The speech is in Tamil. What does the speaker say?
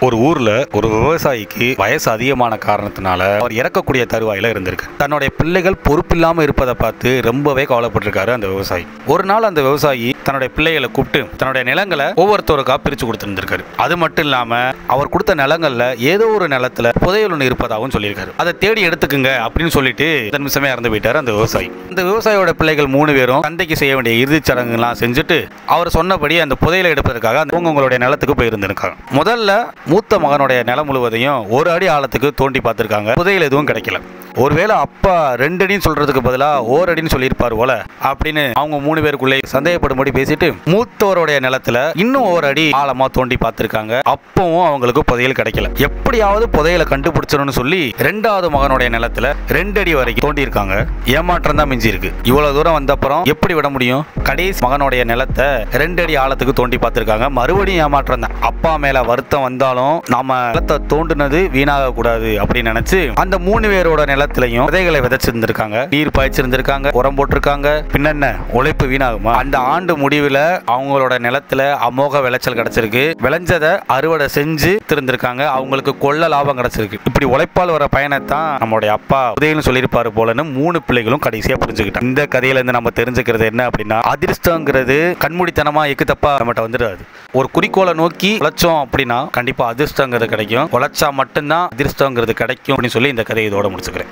ஒரு ஊர்ல ஒரு விவசாயிக்கு வயசு அதிகமான காரணத்தினால அவர் இறக்கக்கூடிய தருவாயில இருந்திருக்கு. தன்னுடைய பிள்ளைகள் பொறுப்பில்லாம இருப்பதை பார்த்து ரொம்பவே கவலைப்பட்டிருக்காரு அந்த விவசாயி. ஒரு நாள் அந்த விவசாயி தன்னுடைய பிள்ளைகளை கூப்பிட்டு தன்னுடைய நிலங்களை ஒவ்வொருத்தருக்கா பிரிச்சு கொடுத்துருந்திருக்காரு. அது மட்டும் இல்லாம அவர் கொடுத்த நிலங்கள்ல ஏதோ ஒரு நிலத்துல புதையல் ஒன்று இருப்பதாகவும் சொல்லியிருக்காரு. அதை தேடி எடுத்துக்குங்க அப்படின்னு சொல்லிட்டு நிமிஷமே இறந்து போயிட்டாரு அந்த விவசாயி. அந்த விவசாயியோட பிள்ளைகள் 3 பேரும் தந்தைக்கு செய்ய வேண்டிய இறுதிச் சடங்குலாம் செஞ்சுட்டு அவர் சொன்னபடி அந்த புதையலை எடுப்பதற்காக அவங்களுடைய நிலத்துக்கு போயிருந்திருக்காங்க. முதல்ல மூத்த மகனுடைய நிலம் முழுவதையும் 1 அடி ஆழத்துக்கு தோண்டி பார்த்திருக்காங்க. புதையல் எதுவும் கிடைக்கல. ஒருவேளை அப்பா 2 அடின்னு சொல்றதுக்கு பதிலாக 1 அடின்னு சொல்லியிருப்பார் போல அப்படின்னு அவங்க 3 பேருக்குள்ளே சந்தேகப்படும்படி பேசிட்டு மூத்தவருடைய நிலத்துல இன்னும் 1 அடி ஆழமா தோண்டி பார்த்திருக்காங்க. அப்பவும் அவங்களுக்கு புதையல் கிடைக்கல. எப்படியாவது புதையலை கண்டுபிடிச்சிடணும்னு சொல்லி 2வது மகனுடைய நிலத்துல 2 அடி வரைக்கும் தோண்டி இருக்காங்க. ஏமாற்றம் தான் மிஞ்சி இருக்கு. இவ்வளவு தூரம் வந்த அப்புறம் எப்படி விட முடியும்? கடைசி மகனுடைய நிலத்தை 2 அடி ஆழத்துக்கு தோண்டி பார்த்திருக்காங்க. மறுபடியும் ஏமாற்றம் தான். அப்பா மேல வருத்தம் வந்தாலும் நாம நிலத்தை தோண்டினது வீணாக கூடாது அப்படின்னு நினைச்சு அந்த 3 பேரோட நிலத்திலையும் விதைகளை விதைச்சிருந்திருக்காங்க, நீர் பாய்ச்சிருந்திருக்காங்க, உரம் போட்டிருக்காங்க. பின்ன உழைப்பு வீணாகுமா? அந்த ஆண்டு முடிவில் அவங்களோட நிலத்துல அமோக விளைச்சல் கிடைச்சிருக்கு. விளைஞ்சதை அறுவடை செஞ்சு திருந்திருக்காங்க. அவங்களுக்கு கொள்ள லாபம் கிடைச்சிருக்கு. இப்படி உழைப்பால் வர பயணத்தான் நம்மளுடைய அப்பா உதயன்னு சொல்லியிருப்பாரு போலன்னு 3 பிள்ளைகளும் கடைசியா புரிஞ்சுக்கிட்டாங்க. இந்த கதையில இருந்து நம்ம தெரிஞ்சுக்கிறது என்ன அப்படின்னா, அதிர்ஷ்டங்கிறது கண்மூடித்தனமா எக்குத்தப்பா நம்மகிட்ட வந்துடாது. ஒரு குறிக்கோளை நோக்கி உழைச்சோம் அப்படின்னா கண்டிப்பா அதிர்ஷ்டங்கிறது கிடைக்கும். உழைச்சா மட்டும்தான் அதிர்ஷ்டங்கிறது கிடைக்கும் அப்படின்னு சொல்லி இந்த கதையை இதோட முடிச்சுக்கிறேன்.